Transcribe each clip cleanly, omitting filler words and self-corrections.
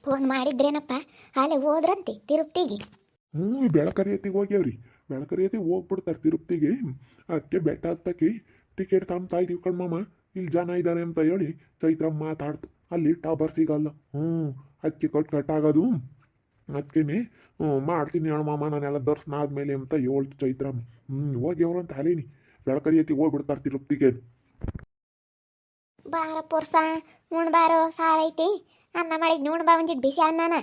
Phone ಮಾಡಿದ್ರೇನಪ್ಪ? ಅಲ್ಲೇ ಹೋದ್ರಂತೆ ತಿರುಪ್ತಿಗೆ. ಬೆಳಕರಿಯತಿಗೆ ಹೋಗ್ಯಾವ್ರಿ. ಬೆಳಕರಿಯತಿಗೆ ಹೋಗ್ಬಿಡ್ತಾರೆ ತಿರುಪ್ತಿಗೆ. ಅದಕ್ಕೆ ಬೆಟ್ಟ ಹತ್ತಕ್ಕೆ ಟಿಕೆಟ್ ತಗೊಂತಾ ಇದೀವಿ ಕಣ್ಮಮ್ಮ. ಇಲ್ಲಿ ಜನ ಇದ್ದಾರೆ ಅಂತ ಹೇಳಿ ಚೈತ್ರಮ್ಮ ಮಾತಾಡ್ತು. ಅಲ್ಲಿ ಟಾಬರ್ ಸಿಗಲ್ಲ. ಅದಕ್ಕೆ ಕಟ್ಟಾಗೋದು. ಅದಕ್ಕೇನೆ ಮಾಡ್ತೀನಿ ಹೇಳಮ್ಮ, ನಾನೆಲ್ಲ ದರ್ಶನ ಆದ್ಮೇಲೆ ಅಂತ ಹೇಳ್ತು ಚೈತ್ರಮ್ಮ. ಹೋಗ್ಯವ್ರು ಅಂತ ಅಲೇನಿ. ಬೆಳಕರಿಯತಿಗೆ ಹೋಗ್ಬಿಡ್ತಾರೆ ತಿರುಪ್ತಿಗೆ. ಬಾರ ಪೋರ್ಸ ಉಣ್ ಬಾರೋ, ಸಾರೈತಿ. ಅನ್ನ ಮಾಡಿದ್ ಉಣ್ ಬಾ, ಒಂದಿಟ್ಟು ಬಿಸಿ ಅನ್ನನ.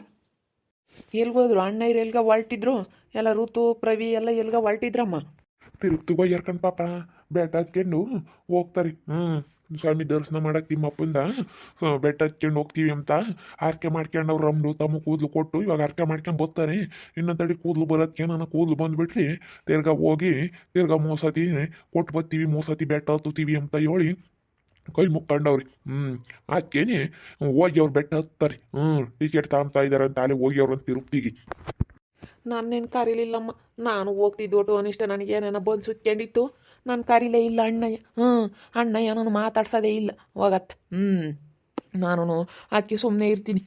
ಎಲ್ಗೋದ್ರು ಅಣ್ಣ ಇರು? ಎಲ್ಗ ಹೊಲ್ಟಿದ್ರು ಎಲ್ಲ? ಋತು ಪ್ರವಿ ಎಲ್ಲ ಎಲ್ಗ ಹೊಲ್ಟಿದ್ರಮ್ಮ? ತಿರುಪ್ತಿಗೆ ಹೋಗ್ಯಾರ್ಕಂಡ್ ಪಾಪ. ಬೆಟ್ಟ ಹತ್ಕೊಂಡು ಹೋಗ್ತಾರೆ. ಸ್ವಾಮಿ ದರ್ಶನ ಮಾಡಕ್ಕೆ ತಿಮ್ಮಪ್ಪಂದ ಬೆಟ್ಟ ಹತ್ಕೊಂಡು ಹೋಗ್ತೀವಿ ಅಂತ ಆರ್ಕೆ ಮಾಡ್ಕೊಂಡು ಅವ್ರು ರಮ್ಡು ತಮ್ಮ ಕೂದಲು ಕೊಟ್ಟು ಇವಾಗ ಆರ್ಕೆ ಮಾಡ್ಕೊಂಡು ಬರ್ತಾರೆ. ಇನ್ನೊಂದಡಿ ಕೂದಲು ಬರೋದಕ್ಕೆ ನನ್ನ ಕೂದಲು ಬಂದುಬಿಟ್ರಿ ತಿರ್ಗಾ ಹೋಗಿ ತಿರ್ಗಾ ಮೋಸತಿ ಕೊಟ್ಟು ಬರ್ತೀವಿ, ಮೋಸತಿ ಬೆಟ್ಟ ಹತ್ತುತ್ತೀವಿ ಅಂತ ಹೇಳಿ ಕೈ ಮುಕ್ಕೊಂಡವ್ರಿ. ಅದಕ್ಕೇನೆ ಹೋಗಿ ಅವ್ರು ಬೆಟ್ಟ ಹತ್ತಾರೆ. ಟಿಕೆಟ್ ತಗೊಂತಾ ಇದ್ದಾರೆ ಅಂತ ಅಲ್ಲಿ ಹೋಗಿ ಅವ್ರಂತ ತಿರುಪ್ತಿಗೆ. ನಾನೇನು ಕರೀಲಿಲ್ಲಮ್ಮ. ನಾನು ಹೋಗ್ತಿದ್ದು ಒಟ್ಟು ಅನಿಷ್ಟ ನನಗೇನೇನೋ ಬಂದು ಸುತ್ಕೊಂಡಿತ್ತು. ನಾನು ಕರೀಲೇ ಇಲ್ಲ ಅಣ್ಣಯ್ಯ. ಅಣ್ಣಯ್ಯ ನಾನು ಮಾತಾಡ್ಸೋದೇ ಇಲ್ಲ ಹೋಗತ್ತೆ. ನಾನು ಆಕೆ ಸುಮ್ಮನೆ ಇರ್ತೀನಿ.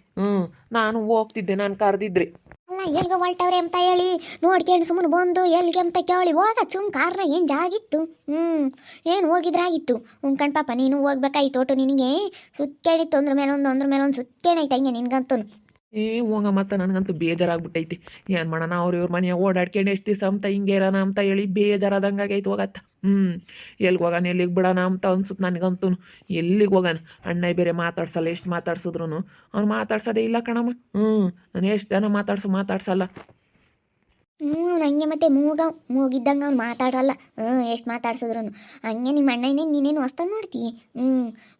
ನಾನು ಹೋಗ್ತಿದ್ದೆ ನಾನು ಕರೆದಿದ್ರೆ. ಅಲ್ಲ, ಎಲ್ಗ ಹೊಲ್ಟವ್ರೆ ಅಂತ ಹೇಳಿ ನೋಡ್ಕೊಂಡು ಸುಮ್ಮನೆ ಬಂದು ಎಲ್ಗೆ ಅಂತ ಕೇಳಿ ಹೋಗ. ಸುಮ್ ಕಾರ್ನ ಏನು ಜಾಗಿತ್ತು. ಏನು ಹೋಗಿದ್ರಾಗಿತ್ತು. ಉಂಕಂಡ್ ಪಾಪ ನೀನು ಹೋಗ್ಬೇಕಾಯ್ತು. ಒಟ್ಟು ನಿನಗೆ ಸುತ್ತೇಣಿತ್ತು. ಅಂದ್ರ ಮೇಲೊಂದು ಸುತ್ತೇಣೈತೆ ಹಂಗೆ ನಿನ್ಗಂತೂ. ಹೋಗ ಮತ್ತೆ ನನಗಂತೂ ಬೇಜಾರಾಗ್ಬಿಟ್ಟೈತಿ. ಏನು ಮಾಡೋಣ, ಇವ್ರ ಮನೆಯಾಗ ಓಡಾಡ್ಕೊಂಡು ಎಷ್ಟು ದಿವಸ ಅಂತ ಹಿಂಗೆ ಇರೋಣ ಅಂತ ಹೇಳಿ ಬೇಜಾರಾದಂಗೆ ಆಗೈತೆ ಹೋಗತ್ತ. ಎಲ್ಲಿಗೆ ಹೋಗೋಣ, ಎಲ್ಲಿಗೆ ಬಿಡೋಣ ಅಂತ ಅನ್ಸುತ್ತೆ ನನಗಂತೂ. ಎಲ್ಲಿಗೆ ಹೋಗೋಣ? ಅಣ್ಣ ಬೇರೆ ಮಾತಾಡ್ಸಲ್ಲ. ಎಷ್ಟು ಮಾತಾಡ್ಸಿದ್ರು ಅವ್ನು ಮಾತಾಡ್ಸೋದೇ ಇಲ್ಲ ಕಣಮ್ಮ. ನಾನು ಎಷ್ಟು ಜನ ಮಾತಾಡ್ಸಲ್ಲ. ಹಂಗೆ ಮತ್ತೆ ಮೂಗಿದ್ದಂಗೆ ಅವ್ನು ಮಾತಾಡಲ್ಲ. ಎಷ್ಟು ಮಾತಾಡ್ಸಿದ್ರು ಹಂಗೆ. ನಿಮ್ಮ ಅಣ್ಣನೇ ನೀನೇನು ಹೊಸ್ತಾಗ ನೋಡ್ತೀವಿ.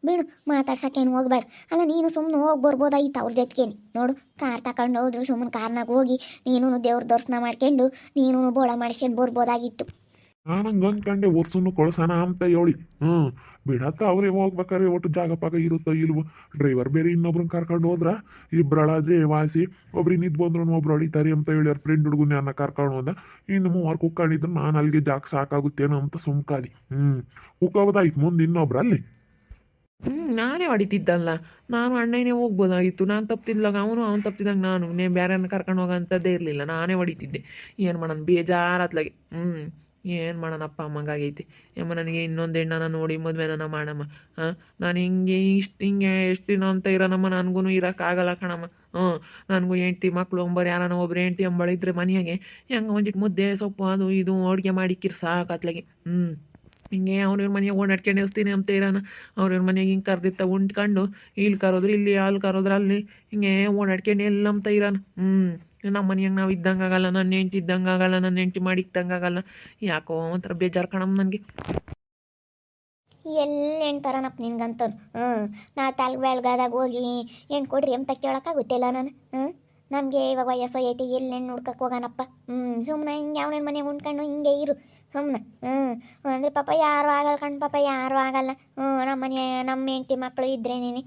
ಬಿಡು, ಮಾತಾಡ್ಸೋಕ್ಕೇನು ಹೋಗ್ಬೇಡ. ಅಲ್ಲ, ನೀನು ಸುಮ್ಮನೆ ಹೋಗಿ ಬರ್ಬೋದಾಗಿತ್ತು ಅವ್ರ ಜೊತೆಗೇನೆ. ನೋಡು, ಕಾರ್ ತಗೊಂಡು ಹೋದ್ರು ಸುಮ್ಮನೆ ಕಾರ್ನಾಗ ಹೋಗಿ ನೀನು ದೇವ್ರ ದರ್ಶನ ಮಾಡ್ಕೊಂಡು ನೀನು ಬೋಳ ಮಾಡಿಸ್ಕೊಂಡು ಬರ್ಬೋದಾಗಿತ್ತು. ನಾನು ಹಂಗೆ ಅಂದ್ಕೊಂಡೆ ವರ್ಷನು ಕಳ್ಸೋಣ ಅಂತ ಹೇಳಿ. ಬಿಡತ್ತ ಅವ್ರೇ ಹೋಗ್ಬೇಕಾರೆ ಒಟ್ಟು ಜಾಗ ಪಾಗ ಇರುತ್ತೋ ಇಲ್ವೋ. ಡ್ರೈವರ್ ಬೇರೆ ಇನ್ನೊಬ್ರನ್ನ ಕರ್ಕೊಂಡು ಹೋದ್ರ ಇಬ್ಬರಳಾದ್ರೆ ವಾಸಿ, ಒಬ್ರಿಗೆ ನಿಂತು ಬಂದ್ರು ಒಬ್ರು ಅಳಿತಾರೆ ಅಂತ ಹೇಳಿ ಅವ್ರ ಫ್ರೆಂಡ್ ಹುಡುಗನ ಅನ್ನ ಕರ್ಕೊಂಡು ಹೋದ. ಇನ್ನು ಮೂವರು ಕುಕ್ಕೊಂಡಿದ್ರು ನಾನು ಅಲ್ಲಿಗೆ ಜಾಗ ಸಾಕಾಗುತ್ತೇನೋ ಅಂತ ಸುಮ್ಕಾದಿ. ಕುಕ್ಕೋದಾಯ್ತು ಮುಂದೆ ಇನ್ನೊಬ್ರು ಅಲ್ಲಿ. ನಾನೇ ಹೊಡಿತಿದ್ದಲ್ಲ. ನಾನು ಅಣ್ಣನೇ ಹೋಗ್ಬೋದಾಗಿತ್ತು. ನಾನು ತಪ್ತಿದ್ಲಾಗ ಅವನು ತಪ್ತಿದ್ದಂಗೆ ನಾನು ಬೇರೆಯನ್ನ ಕರ್ಕೊಂಡು ಹೋಗೋಂಥದ್ದೇ ಇರಲಿಲ್ಲ. ನಾನೇ ಹೊಡಿತಿದ್ದೆ. ಏನು ಮಾಡೋಣ, ಬೇಜಾರತ್ಲಾಗೆ. ಏನು ಮಾಡೋಣಪ್ಪ ಅಮ್ಮಂಗಾಗೈತಿ. ಅಮ್ಮ ನನಗೆ ಇನ್ನೊಂದು ಹೆಣ್ಣನ ನೋಡಿ ಮದುವೆನ ಮಾಡಮ್ಮ. ನಾನು ಹಿಂಗೆ ಎಷ್ಟು ದಿನ ಅಂತ ಇರೋಣಮ್ಮ. ನನಗೂ ಇರೋಕ್ಕಾಗಲ್ಲ ಕಣಮ್ಮ. ನನಗೂ ಹೆಂಡ್ತಿ ಮಕ್ಕಳು ಒಬ್ಬರು ಯಾರನ್ನ ಒಬ್ರು ಹೆಂಡ್ತಿ ಅಂಬಳಿದ್ರೆ ಮನೆಯಾಗೆ ಹೆಂಗೆ ಒಂದಿಟ್ಟು ಮುದ್ದೆ ಸೊಪ್ಪು ಅದು ಇದು ಅಡುಗೆ ಮಾಡಿಕ್ಕಿರ್ ಸಾಕತ್ಲಾಗೆ. ಹಿಂಗೆ ಅವ್ರವ್ರ ಮನೆಗೆ ಓಡಾಡ್ಕೊಂಡು ಇರ್ತೀನಿ ಅಂತ ಇರೋಣ. ಅವ್ರವ್ರ ಮನೆಗೆ ಹಿಂಗೆ ಕರೆದಿರ್ತ ಉಂಟ್ಕೊಂಡು ಇಲ್ಲಿ ಕರೋದ್ರೆ ಇಲ್ಲಿ, ಅಲ್ಲಿ ಕರೋದ್ರೆ ಅಲ್ಲಿ, ಹಿಂಗೆ ಓಡಾಡ್ಕೊಂಡು ಎಲ್ಲಂತ ಇರೋಣ. ನಮ್ಮ ಮನೆಯಾಗ ನಾವು ಇದ್ದಂಗೆ ಆಗಲ್ಲ, ನನ್ನ ಹೆಂಡ್ತಿ ಇದ್ದಂಗೆ ಆಗಲ್ಲ, ನನ್ನ ಹೆಂಡ್ತಿ ಮಾಡಿಕ್ದಂಗೆ ಆಗಲ್ಲ. ಯಾಕೋ ಒಂಥರ ಬೇಜಾರು ಕಣಮ್ಮ ನನಗೆ. ಎಲ್ಲಿ ಹೆಣ್ತಾರನಪ್ಪ ನಿನ್ಗಂತ. ನಾ ತಾಲ್ಗೆ ಬೆಳಗಾದಾಗ ಹೋಗಿ ಹೆಣ್ಣು ಕೊಡ್ರಿ ಅಂತ ಕೇಳೋಕ್ಕಾಗುತ್ತಿಲ್ಲ ನಾನು. ನಮಗೆ ಇವಾಗ ವಯಸ್ಸು ಐತಿ, ಎಲ್ಲಿ ಹೆಣ್ಣು ಹುಡ್ಕಕ್ಕೆ ಹೋಗೋಣಪ್ಪ. ಸುಮ್ಮನೆ ಹಿಂಗೆ ಅವನ ಮನೆಗೆ ಉಣ್ಕೊಂಡು ಹಿಂಗೆ ಇರು ಸುಮ್ಮನೆ. ಅಂದರೆ ಪಾಪ ಯಾರು ಆಗಲ್ಲ ಕಣ್, ಪಾಪ ಯಾರು ಆಗಲ್ಲ. ನಮ್ಮ ಹೆಂಡ್ತಿ ಮಕ್ಕಳು ಇದ್ರೇನೇನೆ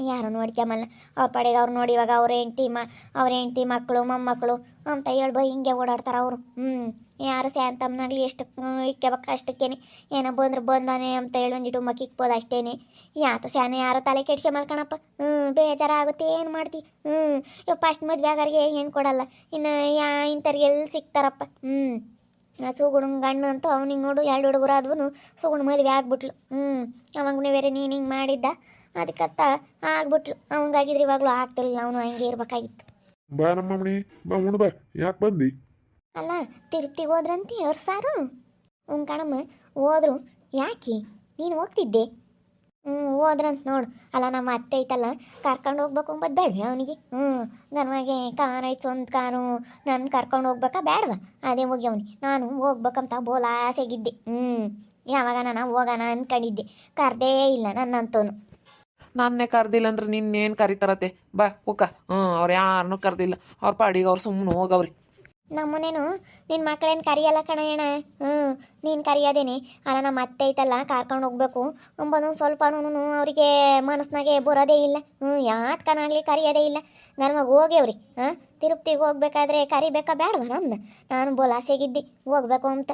ಯಾರು ನೋಡ್ಕೊಂಬಲ್ಲ. ಅವ್ರ ಪಡೆಗೆ ಅವ್ರು ನೋಡಿ ಇವಾಗ ಅವ್ರ ಹೆಂಡ್ತಿ ಮಕ್ಕಳು ಮೊಮ್ಮಕ್ಕಳು ಅಂತ ಹೇಳ್ಬೋ ಹಿಂಗೆ ಓಡಾಡ್ತಾರೆ ಅವರು. ಯಾರು ಸ್ಯಾಂತಮ್ಮನಾಗಲಿ ಎಷ್ಟು ಇಕ್ಕಬೇಕು ಅಷ್ಟಕ್ಕೇನೆ. ಏನೋ ಬಂದಾನೆ ಅಂತ ಹೇಳಿ ಒಂದಿಟ್ಟು ಮಕ್ಕಿಕ್ಬೋದು ಅಷ್ಟೇನೆ. ಯಾತ ಸ್ಯಾನೆ ಯಾರು ತಲೆ ಕೆಡ್ಸೆ ಮಲ್ಕಣಪ್ಪ. ಬೇಜಾರಾಗುತ್ತೆ. ಏನು ಮಾಡ್ತಿ? ಫಸ್ಟ್ ಮದುವೆ ಆಗಾರಿಗೆ ಏನು ಕೊಡಲ್ಲ. ಇನ್ನು ಇಂಥವ್ರಿಗೆ ಎಲ್ಲಿ ಸಿಗ್ತಾರಪ್ಪ. ಸುಗುಣಂಗೆ ಗಣ್ಣು ಅಂತೂ ಅವ್ನಿಗೆ ನೋಡು 2 ಹುಡುಗರು ಆದ್ವು ಸುಗುಣ ಮದುವೆ ಆಗ್ಬಿಟ್ಲು. ಅವಾಗನೇ ಬೇರೆ ನೀನು ಹಿಂಗೆ ಮಾಡಿದ್ದ, ಅದಕ್ಕತ್ತ ಆಗ್ಬಿಟ್ಲು. ಅವಂಗಾಗಿದ್ರೆ ಇವಾಗಲೂ ಆಗ್ತಿರ್ಲಿಲ್ಲ. ಅವನು ಹಂಗೆ ಇರ್ಬೇಕಾಗಿತ್ತು. ಬಾ ನಮ್ಮಮ್ಮಣಿ, ಬಾ ಉಣ್ ಬಾ. ಯಾಕೆ ಬಂದು? ಅಲ್ಲ, ತಿರುಪ್ತಿಗೆ ಹೋದ್ರಂತೆ ಅವ್ರು ಸಾರು. ಕಣಮ್ಮ ಹೋದ್ರು. ಯಾಕೆ ನೀನು ಹೋಗ್ತಿದ್ದೆ? ಹೋದ್ರಂತ ನೋಡು. ಅಲ್ಲ, ನಮ್ಮ ಅತ್ತೆ ಐತಲ್ಲ ಕರ್ಕೊಂಡು ಹೋಗ್ಬೇಕು ಅಂಬದು ಬೇಡವೆ ಅವನಿಗೆ? ನನಗೆ ಕಾರ್ ಐತೆ, ಒಂದು ಕಾರು. ನಾನು ಕರ್ಕೊಂಡು ಹೋಗ್ಬೇಕಾ ಬೇಡವಾ? ಅದೇ ಹೋಗಿ ಅವನಿಗೆ ನಾನು ಹೋಗ್ಬೇಕಂತ ಬೋಲ್ ಆಸೆಗಿದ್ದೆ. ಯಾವಾಗ ನಾನು ಹೋಗೋಣ ಅಂದ್ಕೊಂಡಿದ್ದೆ. ಕರ್ದೇ ಇಲ್ಲ ನನ್ನಂತವನು. ನನ್ನೇ ಕರ್ದಿಲ್ಲ ಅಂದ್ರೆ ನಿನ್ನೇನು ಕರಿತಾರತ್ತೆ? ಬಾ ಕುಕ್ಕ. ಅವ್ರು ಯಾರನ್ನೂ ಕರ್ದಿಲ್ಲ. ಅವ್ರ ಪಾಡಿಗೆ ಅವ್ರು ಸುಮ್ಮನೆ ಹೋಗವ್ರಿ. ನಮ್ಮನೇನು ನಿನ್ನ ಮಕ್ಕಳೇನು ಕರಿಯಲ್ಲ ಕಣಯ್ಯಣ. ನೀನು ಕರಿಯೋದೇನೆ. ಅಲ್ಲ, ನಮ್ಮ ಅತ್ತೆ ಐತಲ್ಲ ಕರ್ಕೊಂಡು ಹೋಗ್ಬೇಕು ಅಂಬೋದೊಂದು ಸ್ವಲ್ಪನೂ ಅವರಿಗೆ ಮನಸ್ಸಿನಾಗೆ ಬರೋದೇ ಇಲ್ಲ. ಯಾತ್ಕನಾಗಲಿ ಕರಿಯೋದೇ ಇಲ್ಲ. ನನಗೆ ಹೋಗ್ಯವ್ರಿ. ತಿರುಪ್ತಿಗೆ ಹೋಗ್ಬೇಕಾದ್ರೆ ಕರಿಬೇಕಾ ಬೇಡವಾ ನಮ್ಮನ್ನ? ನಾನು ಬೋಲಾಸೆಗಿದ್ದೆ ಹೋಗ್ಬೇಕು ಅಂತ.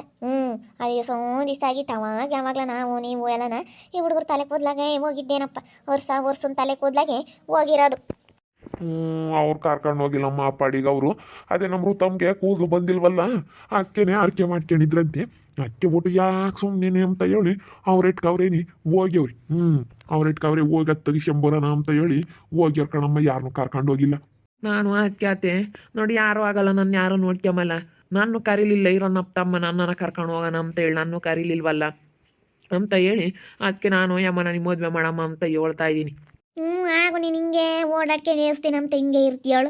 ಅದು ದಿವಸ ಆಗಿತ್ತು. ಯಾವಾಗಲ ನಾವು ನೀವು ಎಲ್ಲನ ಈ ಹುಡುಗರು ತಲೆ ಕೂದ್ಲಾಗೆ ಹೋಗಿದ್ದೇನಪ್ಪ. ವರ್ಷನ ತಲೆ ಕೂದ್ಲಾಗೆ ಹೋಗಿರೋದು. ಅವ್ರು ಕರ್ಕೊಂಡು ಹೋಗಿಲ್ಲಮ್ಮ ಆ ಪಾಡಿಗೆ ಅವರು. ಅದೇ ನಮ್ಮ ತಮ್ಗೆ ಕೂದಲು ಬಂದಿಲ್ವಲ್ಲ, ಅಕ್ಕೆನೇ ಆರ್ಕೆ ಮಾಡ್ಕೊಂಡಿದ್ರಂತೆ. ಅಕ್ಕೆ ಬಿಟ್ಟು ಯಾಕೆ ಸುಮ್ಮನೆ ಅಂತ ಹೇಳಿ ಅವ್ರೆಟ್ಗೆ ಅವ್ರೇನಿ ಹೋಗ್ಯವ್ರಿ. ಅವ್ರೆಟ್ಗೆ ಹೋಗಿ ಅದು ತೆಗಿಸ್ಕೊಂಬರೋಣ ಅಂತ ಹೇಳಿ ಹೋಗ್ಯವ್ರ ಕಣಮ್ಮ, ಯಾರನ್ನೂ ಕರ್ಕೊಂಡು ಹೋಗಿಲ್ಲ. ನಾನು ಅತ್ಯಾತೆ ನೋಡಿ, ಯಾರೂ ಆಗಲ್ಲ, ನನ್ನ ಯಾರೂ ನೋಡ್ಕೊಂಬಲ್ಲ. ನಾನು ಕರೀಲಿಲ್ಲ, ಇರೋ ನಮ್ಮ ತಮ್ಮ ನನ್ನನ್ನು ಕರ್ಕೊಂಡು ಹೋಗೋಣ ಅಂತ ಹೇಳಿ ನಾನು ಕರೀಲಿಲ್ವಲ್ಲ ಅಂತ ಹೇಳಿ ಅದಕ್ಕೆ ನಾನು ಯಮ್ಮ ನನಗೆ ಮದುವೆ ಮಾಡಮ್ಮ ಅಂತ ಹೇಳ್ತಾ ಇದ್ದೀನಿ. ಆಗು ನೀನು ಹಿಂಗೆ ಓಡಾಡ್ಕೊಂಡು ಏರಿಸ್ತೀನಿ ಅಂತ ಹಿಂಗೆ ಇರ್ತೀಯಳು.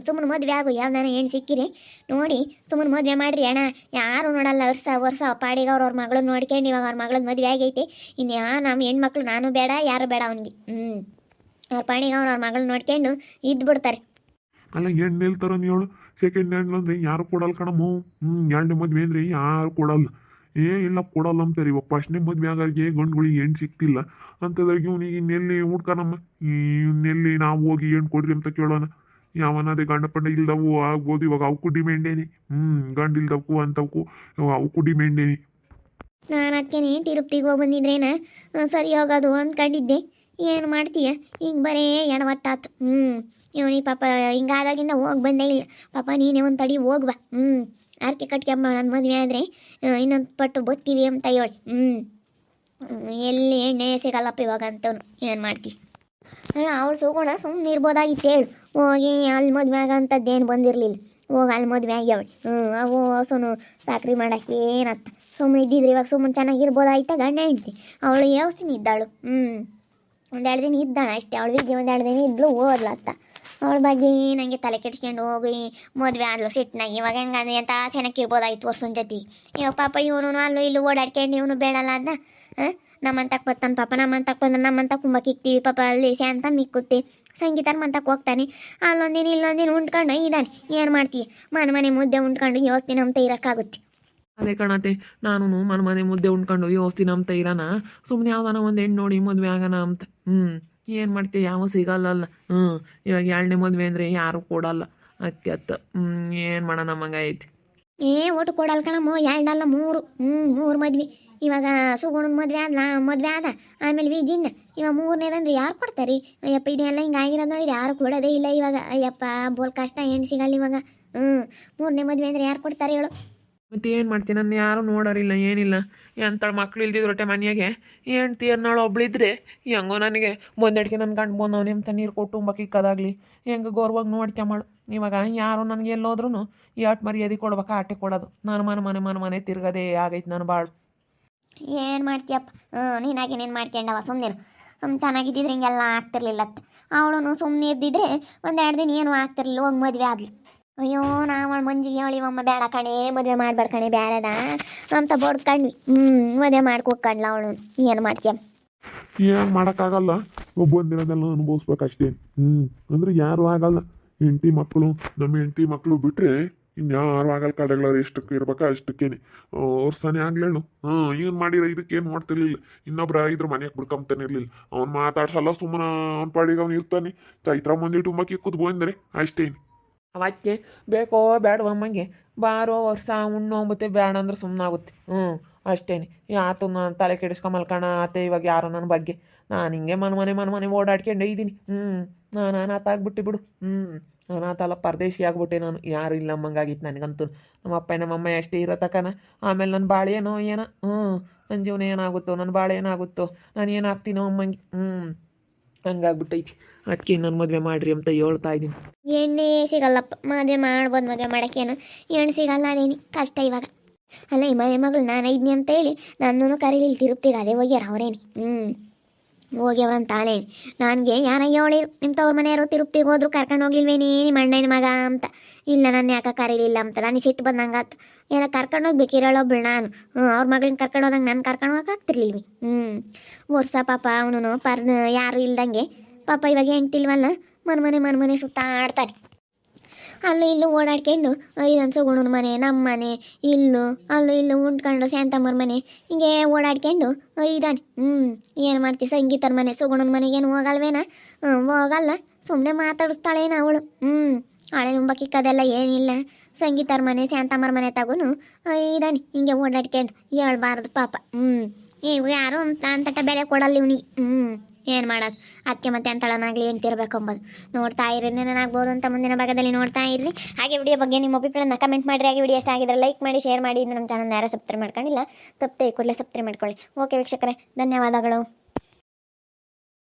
ಸುಮ್ಮನೆ ಮದುವೆ ಆಗು, ಯಾವ್ದಾನ ಹೆಣ್ಣು ಸಿಕ್ಕಿರಿ ನೋಡಿ ಸುಮ್ಮನೆ ಮದುವೆ ಮಾಡಿರಿ ಅಣ್ಣ. ಯಾರು ನೋಡಲ್ಲ, ವರ್ಷ ಪಾಡಿಗೆ ಅವ್ರವ್ರ ಮಗಳು ನೋಡ್ಕೊಂಡು ಇವಾಗ ಅವ್ರ ಮಗಳನ್ನ ಮದುವೆ ಆಗೈತಿ. ಇನ್ನು ನಮ್ಮ ಹೆಣ್ಮಕ್ಳು ನಾನು ಬೇಡ, ಯಾರು ಬೇಡ ಅವನಿಗೆ. ಅವ್ರ ಪಾಡಿಗೆ ಅವ್ರ ಮಗಳು ನೋಡ್ಕೊಂಡು ಇದ್ದು ಬಿಡ್ತಾರೆ. ಅಲ್ಲ ಹೆಣ್ಣು ಹೇಳ್ತಾರ ನೀವು, ಸೆಕೆಂಡ್ ಹ್ಯಾಂಡ್ ಅಂದ್ರೆ ಯಾರು ಕೊಡಲ್ಲ ಕಣಮ್ಮ. ಎರಡನೇ ಮದುವೆ ಅಂದ್ರೆ ಯಾರು ಕೊಡಲ್ಲ. ಇಲ್ಲ ಕೊಡಲ್ಲ ಅಂತಾರೆ. ಇವಾಗ ಫಸ್ಟ್ನೇ ಮದುವೆ ಆಗಾಗೆ ಗಂಡುಗಳಿಗೆ ಹೆಣ್ಣು ಸಿಗ್ತಿಲ್ಲ ಅಂತದಾಗ ಇವನಿಗೆ ಇನ್ನೆಲ್ಲಿ ಹುಡ್ಕನಮ್ಮ, ಇನ್ನೆಲ್ಲಿ ನಾವು ಹೋಗಿ ಹೆಣ್ಣು ಕೊಡ್ರಿ ಅಂತ ಕೇಳೋಣ. ಯಾವನದೇ ಗಂಡ ಪಂಡ ಇಲ್ದವು ಆಗ್ಬೋದು. ಇವಾಗ ಅವಕ್ಕೂ ಡಿಮ್ಯಾಂಡೇನಿ. ಗಂಡು ಇಲ್ದವಕ್ಕೂ ಅಂತವಕ್ಕೂ ಅವಕ್ಕೂ ಡಿಮ್ಯಾಂಡೇನಿ. ನಾನು ಅದಕ್ಕೆ ತಿರುಪ್ತಿಗೆ ಹೋಗಿ ಬಂದಿದ್ರೇನ ಸರಿ ಹೋಗೋದು ಅಂದ್ಕೊಂಡಿದ್ದೆ. ಏನು ಮಾಡ್ತೀಯ, ಹಿಂಗೆ ಬರೇ ಎಡವಟ್ಟಾತು. ಇವನಿಗೆ ಪಾಪ ಹಿಂಗಾದಾಗಿಂದ ಹೋಗಿ ಬಂದೇ ಇಲ್ಲ. ಪಾಪ ನೀನೇ ಒಂದು ತಡಿ ಹೋಗ್ಬಾ. ಆರ್ಕೆ ಕಟ್ಕೊಂಬ, ನನ್ನ ಮದುವೆ ಆದರೆ ಇನ್ನೊಂದು ಪಟ್ಟು ಬತ್ತೀವಿ ಅಂತ ಹೇಳಿ. ಎಲ್ಲಿ ಎಣ್ಣೆ ಸಿಗಲ್ಲಪ್ಪ ಇವಾಗ ಅಂತವನು. ಏನು ಮಾಡ್ತಿ? ಅಲ್ಲ ಅವಳು ಸುಗುಣ ಸುಮ್ಮನೆ ಇರ್ಬೋದಾಗಿತ್ತು ಹೇಳು. ಹೋಗಿ ಅಲ್ಲಿ ಮದುವೆ ಆಗಂಥದ್ದೇನು ಬಂದಿರಲಿಲ್ಲ. ಹೋಗಿ ಅಲ್ಲಿ ಮದುವೆ ಆಗ್ಯಾವಳು. ಅವು ಹಸುನು ಸಾಕ್ರಿ ಮಾಡೋಕ್ಕೆ ಏನತ್ತ. ಸುಮ್ಮನೆ ಇದ್ದಿದ್ರೆ ಇವಾಗ ಸುಮ್ಮನೆ ಚೆನ್ನಾಗಿರ್ಬೋದಾಯ್ತ ಗಂಡ ಹೆಂಡ್ತಿ. ಅವಳು ಯೋಸ್ತೀನಿ ಇದ್ದಾಳು. ಒಂದೆರಡು ದಿನ ಇದ್ದಾಳೆ ಅಷ್ಟೇ. ಅವಳು ವಿದ್ಯೆ ಒಂದೆರಡು ದಿನ ಇದ್ಲು ಓದ್ಲತ್ತ. ಅವಳ ಬಗ್ಗೆ ನನಗೆ ತಲೆ ಕೆಡಿಸ್ಕೊಂಡು ಹೋಗಿ ಮದುವೆ ಆದ್ಲು ಸಿಟ್ಟಿನಾಗಿ. ಇವಾಗ ಹೆಂಗಂದ್ರೆ ಅಂತ ಚೆನ್ನಾಗಿರ್ಬೋದಾಯ್ತು ಹೊಸನ ಜೊತೆ. ಇವಾಗ ಪಾಪ ಇವನು ಅಲ್ಲೂ ಇಲ್ಲೂ ಓಡಾಡ್ಕೊಂಡು ಇವನು ಬೇಡಲ್ಲ ಅದನ್ನ. ನಮ್ಮಂತಕ್ಕೆ ಬರ್ತಾನೆ ಪಾಪ. ನಮ್ಮಂತಕ್ಕೆ ಬಂದ್ರೆ ನಮ್ಮಂತಕ್ಕೆ ಕುಂಬಕ್ಕಿಕ್ತೀವಿ ಪಾಪ. ಅಲ್ಲಿ ಶಾಂತ ಮಿಕ್ಕುತ್ತಿ ಸಂಗೀತರ ಮಂತಕ್ಕೆ ಹೋಗ್ತಾನೆ. ಅಲ್ಲೊಂದಿನ ಇಲ್ಲೊಂದಿನ ಉಂಟ್ಕೊಂಡು ಇದ್ದಾನೆ. ಏನು ಮಾಡ್ತೀಯ, ಮನೆ ಮುದ್ದೆ ಉಂಟ್ಕೊಂಡು ಯೋಸ್ತಿನ ಅಂತ ಇರೋಕ್ಕಾಗುತ್ತೆ. ಅದೇ ಕಣತೆ, ನಾನು ಮನೆ ಮುದ್ದೆ ಉಣ್ಕೊಂಡು ಯೋಸ್ತಿನ ಅಂತ ಇರೋಣ. ಸುಮ್ಮನೆ ಯಾವ್ದಾನ ಒಂದು ಹೆಣ್ಣು ನೋಡಿ ಮದುವೆ ಆಗೋಣ ಅಂತ. ಏನು ಮಾಡ್ತೀವಿ, ಯಾವ ಸಿಗಲ್ಲಲ್ಲ. ಇವಾಗ ಎರಡನೇ ಮದುವೆ ಅಂದರೆ ಯಾರು ಕೊಡಲ್ಲ ಅದಕ್ಕೆ ಅತ್ತ. ಏನು ಮಾಡೋಣ ಐತಿ. ಒಟ್ಟು ಕೊಡಲ್ಲ ಕಣಮ್ಮ, ಎರಡಲ್ಲ ಮೂರು ಮದ್ವೆ. ಇವಾಗ ಸುಗುಣನ ಮದುವೆ ಆದ ಆಮೇಲೆ ವಿಜಿನ್ನ ಇವಾಗ ಮೂರನೇದಂದ್ರೆ ಯಾರು ಕೊಡ್ತಾರೆ? ಅಯ್ಯಪ್ಪ ಇದೆಲ್ಲ ಹಿಂಗೆ ಆಗಿರೋದು ನೋಡಿದ್ರೆ ಯಾರು ಕೊಡೋದೇ ಇಲ್ಲ ಇವಾಗ. ಅಯ್ಯಪ್ಪ ಬೋಲ್ ಕಷ್ಟ, ಹೆಣ್ಣು ಸಿಗಲ್ಲ ಇವಾಗ. ಮೂರನೇ ಮದುವೆ ಅಂದರೆ ಯಾರು ಕೊಡ್ತಾರೆ ಹೇಳು? ಮತ್ತು ಏನು ಮಾಡ್ತೀನಿ, ನನ್ನ ಯಾರೂ ನೋಡೋರಿಲ್ಲ, ಏನಿಲ್ಲ. ಎಂಥಳು ಮಕ್ಳು ಇಲ್ದಿದ್ರೊಟ್ಟೆ ಮನೆಯಾಗೆ ಹೆಂಡ್ತಿ ಅನ್ನೋಳು ಒಬ್ಳಿದ್ರೆ ಹೆಂಗೋ ನನಗೆ ಬಂದಡಿಕೆ ನನ್ನ ಗಂಡು ಬಂದವನೇ ಅಂತ ನೀರು ಕೊಟ್ಟು ಬಕ್ಕಿಕ್ಕದಾಗಲಿ ಹೆಂಗೆ ಗೌರವಾಗಿ ನೋಡ್ಕೊಂಬಳು. ಇವಾಗ ಯಾರು ನನಗೆ ಎಲ್ಲೋದ್ರೂ ಎಷ್ಟು ಮರ್ಯಾದೆ ಕೊಡ್ಬೇಕು ಆಟೆ ಕೊಡೋದು. ನಾನು ಮನೆ ತಿರ್ಗದೇ ಆಗೈತೆ ನನ್ನ ಬಾಳು. ಏನು ಮಾಡ್ತೀಯಪ್ಪ, ನೀನಾಗಿ ನೀನು ಮಾಡ್ಕೊಂಡವ ಸುಮ್ಮನೆ. ಚೆನ್ನಾಗಿದ್ದಿದ್ರೆ ಹಿಂಗೆಲ್ಲ ಆಗ್ತಿರ್ಲಿಲ್ಲ. ಅವಳು ಸುಮ್ಮನೆ ಇದ್ದಿದ್ರೆ ಒಂದೆರಡು ದಿನ ಏನೂ ಆಗ್ತಿರ್ಲಿಲ್ಲ. ಹೋಗಿ ಮದುವೆ ಆಗಲಿ. ಅಯ್ಯೋ ನಾವಳು ಮಂಜಿಗೆ ಹೇಳಿವಮ್ಮ ಬೇಡ ಕಣೆ ಮದುವೆ ಮಾಡ್ಬೇಡ ಕಣೆ ಬೇಡದ ಅಂತ ಬಡ್ಕಂಡ್ವಿ. ಮದುವೆ ಮಾಡ್ಕೊಕ್ಕಂಡ್ಲ ಅವಳು. ಏನು ಮಾಡ್ತೀಯ? ಏನು ಮಾಡೋಕ್ಕಾಗಲ್ಲ. ಬಂದಿರೋದೆಲ್ಲ ಅನುಭವಿಸ್ಬೇಕಷ್ಟೇ. ಅಂದ್ರೆ ಯಾರು ಆಗಲ್ಲ. ಹೆಂಡತಿ ಮಕ್ಕಳು, ನಮ್ಮ ಹೆಂಡತಿ ಮಕ್ಕಳು ಬಿಟ್ಟರೆ ಇನ್ಯಾರು ಆಗಲ್ಲ. ಕಡೆಗಳವ್ರು ಎಷ್ಟಕ್ಕೆ ಇರ್ಬೇಕು ಅಷ್ಟಕ್ಕೇನೆ. ಅವ್ರ ಸನಿ ಆಗ್ಲೇಳು. ಏನು ಮಾಡಿರೋ ಇದಕ್ಕೇನು ಮಾಡ್ತಿರ್ಲಿಲ್ಲ. ಇನ್ನೊಬ್ರ ಇದ್ರ ಮನೆಗೆ ಬಿಡ್ಕೊಂತಾನೆ ಇರ್ಲಿಲ್ಲ. ಅವ್ನು ಮಾತಾಡ್ಸಲ್ಲ, ಸುಮ್ಮನೆ ಅವ್ನ ಪಾಡಿಗೆ ಅವ್ನು ಇರ್ತಾನೆ. ಚೈತ್ರ ಮಂದಿ ಟುಂಬಕ್ಕಿ ಕೂತ್ ಬಂದರೆ ಅಷ್ಟೇನು. ಅವಕ್ಕೆ ಬೇಕೋ ಬೇಡವಮ್ಮಂಗೆ ಬಾರೋ ವರ್ಷ ಉಣ್ಣೋಂಬತ್ತೆ ಬೇಡ ಅಂದ್ರೆ ಸುಮ್ಮನಾಗುತ್ತೆ. ಅಷ್ಟೇನೆ. ಆತು ನಾನು ತಲೆ ಕೆಡಿಸ್ಕೊಂಬಲ್ಕಣ ಆತೆ. ಇವಾಗ ಯಾರೋ ನನ್ನ ಬಗ್ಗೆ ನಾನು ಹಿಂಗೆ ಮನೆ ಓಡಾಡ್ಕೊಂಡು ಇದ್ದೀನಿ. ನಾನು ಅನಾಥಾಗ್ಬಿಟ್ಟು ಬಿಡು. ಅನಾಥಲ್ಲ, ಪರದೇಶಿ ಆಗ್ಬಿಟ್ಟೆ ನಾನು. ಯಾರು ಇಲ್ಲ ಅಮ್ಮಂಗಾಗಿತ್ತು ನನಗಂತೂ. ನಮ್ಮಪ್ಪ ನಮ್ಮಮ್ಮ ಅಷ್ಟೇ ಇರೋ ತಕನ. ಆಮೇಲೆ ನನ್ನ ಬಾಳೆ ಏನೋ ನನ್ನ ಜೀವನ ಏನಾಗುತ್ತೋ, ನನ್ನ ಬಾಳೆ ಏನಾಗುತ್ತೋ, ನಾನು ಏನಾಗ್ತೀನೋ ಅಮ್ಮಂಗೆ. ಹಂಗಾಗ್ಬಿಟ್ಟೈತಿ. ಅದಕ್ಕೆ ನನ್ನ ಮದುವೆ ಮಾಡಿರಿ ಅಂತ ಹೇಳ್ತಾ ಇದ್ದೀನಿ. ಎಣ್ಣೆ ಸಿಗಲ್ಲಪ್ಪ. ಮದುವೆ ಮಾಡ್ಬೋದು, ಮದುವೆ ಮಾಡೋಕ್ಕೇನು ಹೆಣ್ಣು ಸಿಗಲ್ಲ. ಅದೇನಿ ಕಷ್ಟ ಇವಾಗ. ಅಲ್ಲ ಈ ಮನೆ ಮಗಳು ನಾನು ಐದನೇ ಅಂತ ಹೇಳಿ ನನ್ನೂ ಕರೀಲಿಲ್ಲ ತಿರುಪ್ತಿಗೆ. ಅದೇ ಹೋಗ್ಯಾರ ಅವರೇನು. ಹೋಗ್ಯವ್ರಂತ ಆಳೇನಿ. ನನಗೆ ಯಾರ ಹೇಳಿರು ನಿಮ್ಮ ತವ್ರ ಮನೆಯವರು ತಿರುಪ್ತಿಗೆ ಹೋದ್ರು ಕರ್ಕೊಂಡು ಹೋಗ್ಲಿಲ್ವೇನೇ ನಿಮ್ಮ ಅಣ್ಣನ ಮಗ ಅಂತ. ಇಲ್ಲ ನನ್ನ ಯಾಕೆ ಕರೀಲಿಲ್ಲ ಅಂತ ನನಗೆ ಸಿಟ್ಟು ಬಂದಂಗಾತು. ಎಲ್ಲ ಕರ್ಕೊಂಡು ಹೋಗ್ಬೇಕಿರೋಳೊಬ್ಳು ನಾನು. ಅವ್ರ ಮಗಳನ್ನ ಕರ್ಕೊಂಡು ಹೋದಂಗೆ ನಾನು ಕರ್ಕೊಂಡು ಹೋಗಕ್ಕಾಗ್ತಿರ್ಲಿಲ್ವಿ. ವರ್ಷ ಪಾಪ ಅವನು ಯಾರು ಇಲ್ದಂಗೆ ಪಾಪ ಇವಾಗ ಹೆಂಡ್ತಿಲ್ವಲ್ಲ, ಮನೆ ಸುತ್ತಾಡ್ತಾನೆ. ಅಲ್ಲೂ ಇಲ್ಲೂ ಓಡಾಡ್ಕೊಂಡು ಇದನ್ನು ಸುಗುಣನ ಮನೆ, ನಮ್ಮ ಮನೆ, ಅಲ್ಲೂ ಉಂಡ್ಕೊಂಡು ಶಾಂತಮ್ಮರ ಮನೆ ಹಿಂಗೆ ಓಡಾಡ್ಕೊಂಡು ಇದ್ದಾನೆ. ಏನು ಮಾಡ್ತೀವಿ, ಸಂಗೀತರ ಮನೆ ಸುಗುಣನ ಮನೆಗೇನು ಹೋಗಲ್ವೇನ? ಹೋಗಲ್ಲ, ಸುಮ್ಮನೆ ಮಾತಾಡಿಸ್ತಾಳೇನ ಅವಳು. ಹಳೆ ಉಂಬಕ್ಕಿಕ್ಕದೆಲ್ಲ ಏನಿಲ್ಲ. ಸಂಗೀತರ ಮನೆ, ಶಾಂತಮ್ಮರ ಮನೆ ತಗೋನು ಇದ್ದಾನೆ ಹಿಂಗೆ ಓಡಾಡ್ಕೊಂಡು. ಹೇಳ್ಬಾರ್ದು ಪಾಪ. ಇವು ಯಾರು ಅಂತಟ ಬೆಲೆ ಕೊಡಲ್ಲ ಇವನಿಗೆ. ಏನು ಮಾಡೋದು ಅದಕ್ಕೆ ಮತ್ತೆ ಅಂತಳನಾಗಲಿ ಎಂತಿರ್ಬೇಕು ಅಂಬೋದು ನೋಡ್ತಾ ಇರಿ ಏನಾಗ್ಬೋದು ಅಂತ ಮುಂದಿನ ಭಾಗದಲ್ಲಿ ನೋಡ್ತಾ ಇರ್ರಿ. ಹಾಗೆ ವಿಡಿಯೋ ಬಗ್ಗೆ ನಿಮ್ಮ ಅಭಿಪ್ರಾಯನ ಕಮೆಂಟ್ ಮಾಡಿರಿ. ಹಾಗೆ ವಿಡಿಯೋ ಇಷ್ಟ ಆಗಿದ್ರೆ ಲೈಕ್ ಮಾಡಿ, ಶೇರ್ ಮಾಡಿ. ಇನ್ನು ನಮ್ಮ ಚಾನಲ್ ಯಾರು ಸಬ್ಸ್ಕ್ರೈಬ್ ಮಾಡ್ಕೊಂಡಿಲ್ಲ ತಪ್ಪದೆ ಕೂಡಲೇ ಸಬ್ಸ್ಕ್ರೈಬ್ ಮಾಡ್ಕೊಳ್ಳಿ. ಓಕೆ ವೀಕ್ಷಕರೇ, ಧನ್ಯವಾದಗಳು.